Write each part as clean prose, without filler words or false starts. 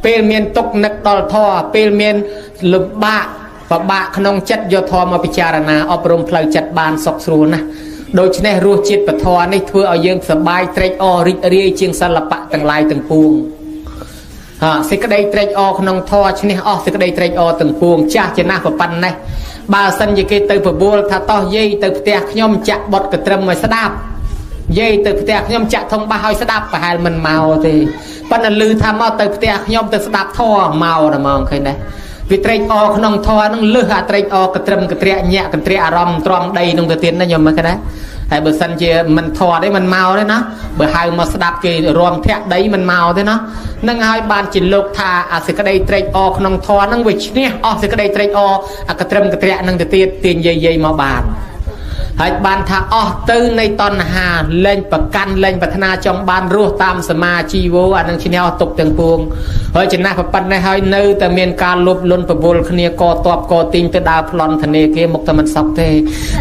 ពេលមានទុកនឹកដល់ធម៌ពេលមានលំបាកពិបាកក្នុងចិត្តយកធម៌មកពិចារណាអប់រំផ្លូវចិត្តបានសុខស្រួលណាស់ដូច្នេះរសជាតិពធនេះធ្វើឲ្យយើងសប្បាយត្រេកអររីករាយជាងសិល្បៈទាំងឡាយទាំងពួងសេចក្តីត្រេកអរក្នុងធម៌ឈ្នះអស់សេចក្តីត្រេកអរទាំងពួងចាស់ចំណាស់ប៉ុណ្ណេះបើសិនជាគេទៅបបួលថាតោះយាយទៅផ្ទះខ្ញុំចាក់បុតកត្រឹមឲ្យស្ដាប់យាយទៅផ្ទះខ្ញុំចាក់ធំបាសឲ្យស្ដាប់ប្រហែលមិនមកទេប៉ុន្តែឮថាមកទៅផ្ទះខ្ញុំទៅស្ដាប់ធម៌មកតែហ្មងឃើញទេវាត្រេកអរក្នុងធម៌នឹងលឹះអាត្រេកអរកត្រឹមកត្រាក់ញាក់កត្រាក់អារម្មណ៍ត្រង់ដីនឹងទៅទៀតណាខ្ញុំមើលឃើញទេហើយបើសិនជាមិនធម៌ទេមិនមកទេណាបើហៅមកស្ដាប់គេរំធាក់ដីមិនមកទេណានឹងហើយបានជាលោកថាអាសេចក្តីត្រេកអរក្នុងធម៌នឹងវាឈ្នះអស់សេចក្តីត្រេកអរអាកត្រឹមកត្រាក់នឹងទៅទៀតទាញយាយមកបានហើយបានថាអស់ទៅនៃតណ្ហាលែងប្រកាន់លែងប្រាថ្នាចង់បានរស់តាមសមាជីវោអានឹងឈ្នះអស់ទុកទាំងពួងហើយចំណាស់ប៉ុណ្ណេះហើយនៅតែមានការលុបលន់ប្រវល់គ្នាកតបកទីងទៅដើរប្លន់ធនាគារមកតែមិនសក់ទេ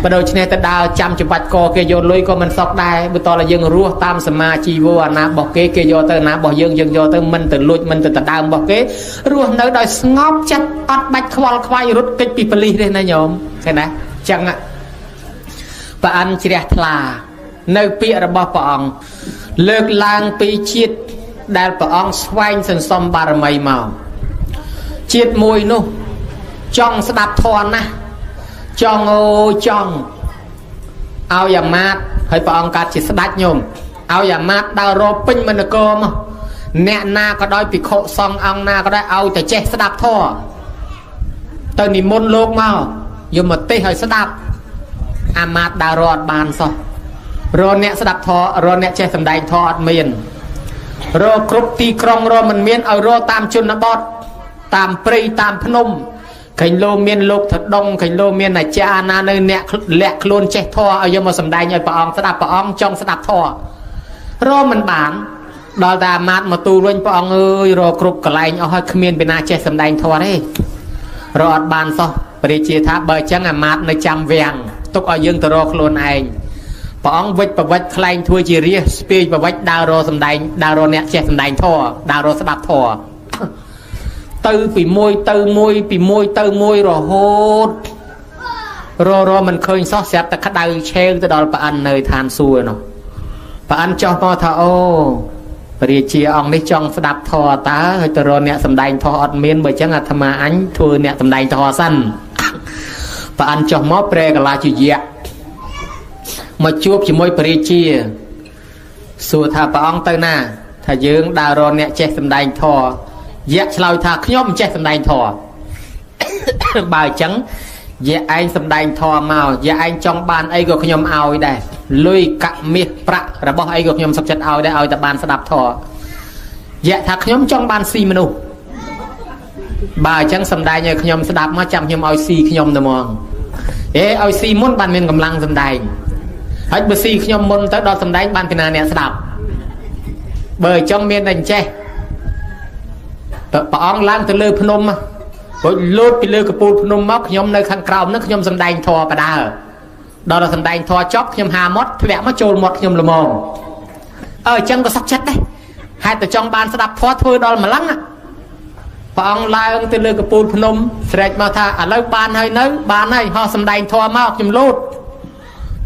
បើដូច្នេះទៅដើរចាំច្បាច់កគេយកលុយក៏មិនសក់ដែរបើតើយើងរស់តាមសមាជីវោអាណារបស់គេគេយកទៅអាណារបស់យើងយើងយកទៅមិនទៅលួចមិនទៅដដើមរបស់គេរស់នៅដោយស្ងប់ចិត្តអត់បាច់ខ្វល់ខ្វាយរត់គេចពីប៉ូលីសទេណាញោមឃើញណាចឹងព្រះអង្គជ្រះថ្លានៅពាក្យរបស់ព្រះអង្គលើកឡើងពីជាតិដែលព្រះអង្គស្វែងសន្សំបារមីមកជាតិមួយនោះចង់ស្ដាប់ធម៌ណាស់ចង់ចង់ឲ្យអាមាត្យហើយព្រះអង្គកើតជាស្ដេចញោមឲ្យអាមាត្យដើររកពេញមនគរមកអ្នកណាក៏ដោយភិក្ខុសង្ឃអង្គណាក៏ដោយឲ្យតែចេះស្ដាប់ធម៌ទៅនិមន្តលោកមកយកមកទេសឲ្យស្ដាប់អាមាត្យដើររត់បានសោះរកអ្នកស្ដាប់ធម៌រកអ្នកចេះសម្ដែងធម៌អត់មានរកគ្រប់ទីក្រុងរកមិនមានឲ្យរកតាមជនបទតាមព្រៃតាមភ្នំឃើញលោមានលោកថដងឃើញលោមានអាចារ្យណានៅអ្នកលាក់ខ្លួនចេះធម៌ឲ្យយកមកសម្ដែងឲ្យព្រះអង្គស្ដាប់ព្រះអង្គចង់ស្ដាប់ធម៌រកមិនបានដល់តែអាមាត្យមកទូលវិញព្រះអង្គអើយរកគ្រប់កន្លែងអស់ហើយគ្មានពីណាចេះសម្ដែងធម៌ទេរកអត់បានសោះព្រះរាជាថាបើអញ្ចឹងអាមាត្យនៅចាំវាំងទុកឲ្យយើងទៅរកខ្លួនឯងព្រះអង្គវិច្ចប្រវិច្ចខ្លែងធ្វើជារាជស្ពាយប្រវិច្ចដើររកសម្ដែងដើររកអ្នកចេះសម្ដែងធម៌ដើររកស្ដាប់ធម៌ទៅពីមួយទៅមួយពីមួយទៅមួយរហូតរមិនឃើញសោះស្រាប់តែក្តៅឆេវទៅដល់ព្រះអិននៅឋានសួគ៌នោះព្រះអិនចោះមកថាអូព្រះរាជាអង្គនេះចង់ស្ដាប់ធម៌តើហើយទៅរកអ្នកសម្ដែងធម៌អត់មានបើអញ្ចឹងអាត្មាអញធ្វើអ្នកសម្ដែងធម៌សិនព្រះអិនចុះមកព្រះកលាជាយៈមកជួបជាមួយព្រះរាជាសួរថាព្រះអង្គទៅណាថាយើងដើររកអ្នកចេះសម្ដែងធម៌យៈឆ្លើយថាខ្ញុំចេះសម្ដែងធម៌បើអញ្ចឹងយៈឯងសម្ដែងធម៌មកយៈឯងចង់បានអីក៏ខ្ញុំឲ្យដែរលុយកាក់មាសប្រាក់របស់អីក៏ខ្ញុំសុខចិត្តឲ្យដែរឲ្យតែបានស្ដាប់ធម៌យៈថាខ្ញុំចង់បានស៊ីមនុស្សបើអញ្ចឹងសម្ដែងឲ្យខ្ញុំស្ដាប់មកចាំខ្ញុំឲ្យស៊ីខ្ញុំតែហ្មងឲ្យស៊ីមុនបានមានកម្លាំងសម្ដែងហើយបើស៊ីខ្ញុំមុនទៅដល់សម្ដែងបានពីណាអ្នកស្ដាប់បើអញ្ចឹងមានតែចេះព្រះអង្គឡើងទៅលើភ្នំរួចលោតពីលើកពូលភ្នំមកខ្ញុំនៅខាងក្រោមហ្នឹងខ្ញុំសម្ដែងធម៌បដើដល់សម្ដែងធម៌ចប់ខ្ញុំហាមាត់ធ្លាក់មកចូលមាត់ខ្ញុំល្មមអញ្ចឹងក៏សុខចិត្តដែរហេតុតែចង់បានស្ដាប់ធម៌ធ្វើដល់ម្លឹងព្រះអង្គឡើងទៅលើកពូលភ្នំស្រែកមកថាឥឡូវបានហើយនៅបានហើយហោះសម្ដែងធម៌មកខ្ញុំលោត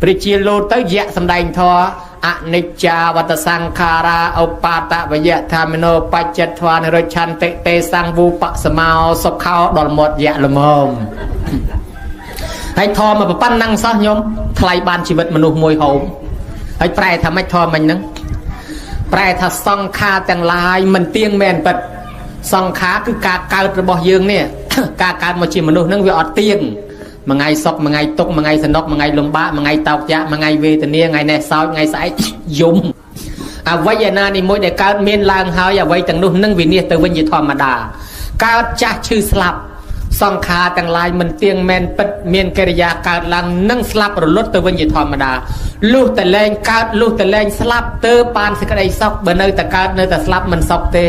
ព្រះជាលោតទៅយៈសម្ដែងធម៌អនិច្ចាវតសង្ខារាឧបាតវយៈធម្មនោបច្ចត្វានិរច្ឆន្តិទេសង្វូបសមោសុខោដល់មាត់យៈល្មមហើយធម៌មកប៉ុណ្ណឹងសោះញោមថ្លៃបានជីវិតមនុស្សមួយហូបហើយប្រែថាម៉េចធម៌មិញហ្នឹងប្រែថាសង្ខារទាំងឡាយមិនទៀងមែនពិតសង្ខារគឺការកើតរបស់យើងនេះការកើតមកជាមនុស្សហ្នឹងវាអត់ទៀងមួយថ្ងៃសុខមួយថ្ងៃទុក្ខមួយថ្ងៃសនុកមួយថ្ងៃលំបាកមួយថ្ងៃតោកយ៉ាមួយថ្ងៃវេទនាថ្ងៃនេះសោកថ្ងៃស្អែកយំអ្វីឯណានេះមួយដែលកើតមានឡើងហើយអ្វីទាំងនោះនឹងវិនិច្ឆ័យទៅវិញជាធម្មតាកើតចាស់ឈឺស្លាប់សង្ខារទាំងឡាយមិនទៀងមែនពិតមានកិរិយាកើតឡើងនឹងស្លាប់រលត់ទៅវិញជាធម្មតាលុះតែលែងកើតលុះតែលែងស្លាប់ទៅបានសេចក្តីសុខបើនៅតែកើតនៅតែស្លាប់មិនសុខទេ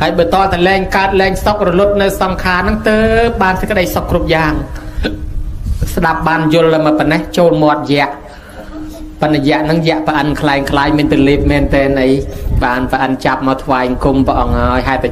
ហើយបើតតែលែងកើតលែងសុខរលត់នៅសង្ខារហ្នឹងទៅបានសេចក្តីសុខគ្រប់យ៉ាងស្ដាប់បានយល់មកប៉ុណ្ណេះចូលមាត់យៈបណ្ឌយៈហ្នឹងយៈប្រអិនខ្លែងខ្លាយមានទលេបមែនតែនអីបានប្រអិនចាប់មកថ្វាយអង្គមព្រះអង្គហើយហេតុ